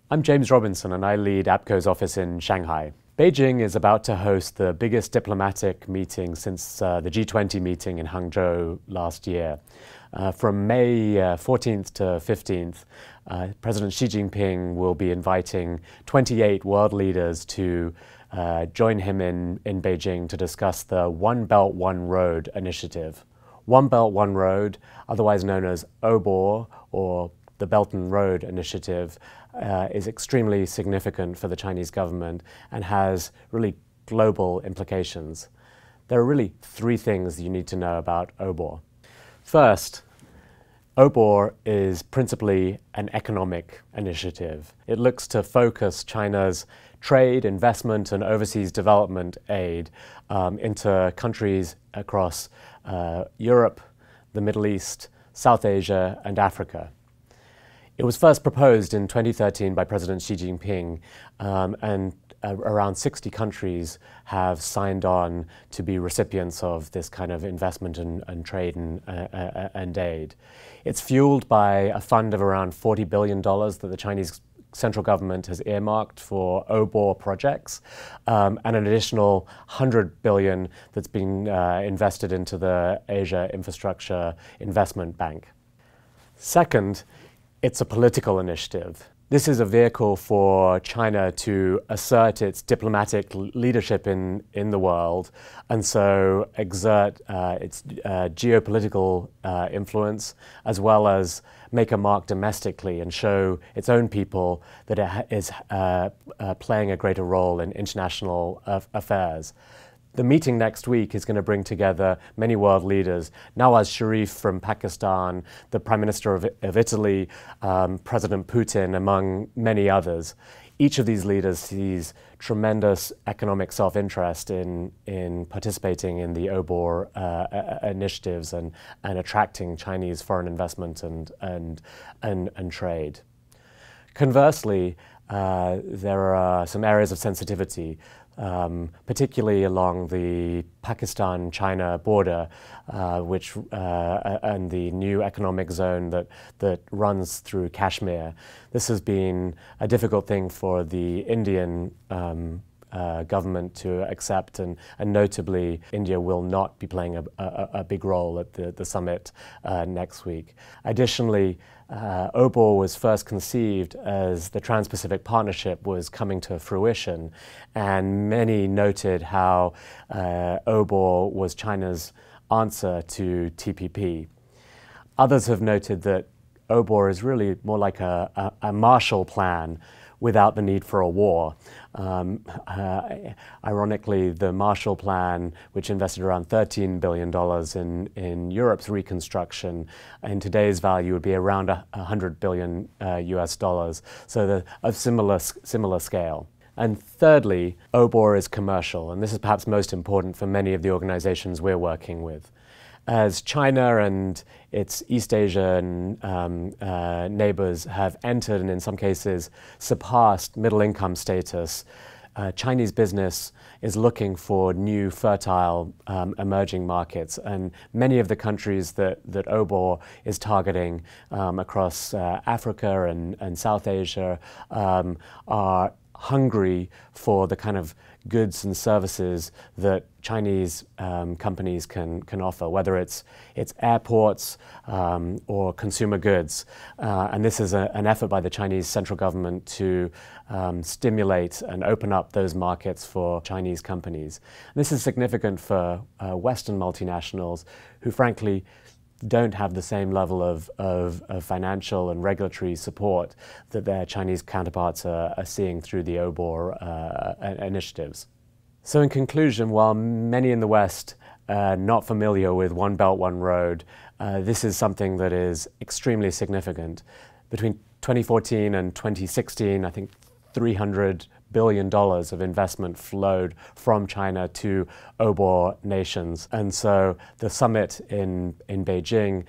I'm James Robinson and I lead APCO's office in Shanghai. Beijing is about to host the biggest diplomatic meeting since the G20 meeting in Hangzhou last year. From May 14th to 15th, President Xi Jinping will be inviting 28 world leaders to join him in Beijing to discuss the One Belt, One Road initiative. One Belt, One Road, otherwise known as OBOR, or the Belt and Road Initiative, is extremely significant for the Chinese government and has really global implications. There are really three things you need to know about OBOR. First, OBOR is principally an economic initiative. It looks to focus China's trade, investment, and overseas development aid into countries across Europe, the Middle East, South Asia, and Africa. It was first proposed in 2013 by President Xi Jinping, and around 60 countries have signed on to be recipients of this kind of investment and trade and aid. It's fueled by a fund of around $40 billion that the Chinese central government has earmarked for OBOR projects, and an additional $100 billion that's been invested into the Asia Infrastructure Investment Bank. Second, it's a political initiative. This is a vehicle for China to assert its diplomatic leadership in the world, and so exert its geopolitical influence, as well as make a mark domestically and show its own people that it is playing a greater role in international affairs. The meeting next week is going to bring together many world leaders. Nawaz Sharif from Pakistan, the Prime Minister of Italy, President Putin, among many others. Each of these leaders sees tremendous economic self-interest in participating in the OBOR initiatives and attracting Chinese foreign investment and trade. Conversely, there are some areas of sensitivity, particularly along the Pakistan-China border, and the new economic zone that runs through Kashmir. This has been a difficult thing for the Indian government to accept, and notably India will not be playing a big role at the summit next week. Additionally, OBOR was first conceived as the Trans-Pacific Partnership was coming to fruition, and many noted how OBOR was China's answer to TPP. Others have noted that OBOR is really more like a Marshall Plan without the need for a war. Ironically, the Marshall Plan, which invested around $13 billion in Europe's reconstruction, in today's value would be around $100 billion US dollars, so of similar scale. And thirdly, OBOR is commercial, and this is perhaps most important for many of the organizations we're working with. As China and its East Asian neighbors have entered and in some cases surpassed middle-income status, Chinese business is looking for new fertile emerging markets, and many of the countries that OBOR is targeting across Africa and South Asia are hungry for the kind of goods and services that Chinese companies can offer, whether it's airports or consumer goods. And this is an effort by the Chinese central government to stimulate and open up those markets for Chinese companies. And this is significant for Western multinationals who frankly don't have the same level of financial and regulatory support that their Chinese counterparts are seeing through the OBOR initiatives. So in conclusion, while many in the West are not familiar with One Belt, One Road, this is something that is extremely significant. Between 2014 and 2016, I think $300 billion of investment flowed from China to OBOR nations. And so the summit in Beijing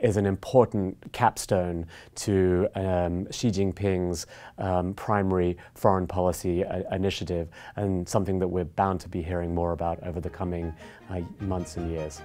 is an important capstone to Xi Jinping's primary foreign policy initiative, and something that we're bound to be hearing more about over the coming months and years.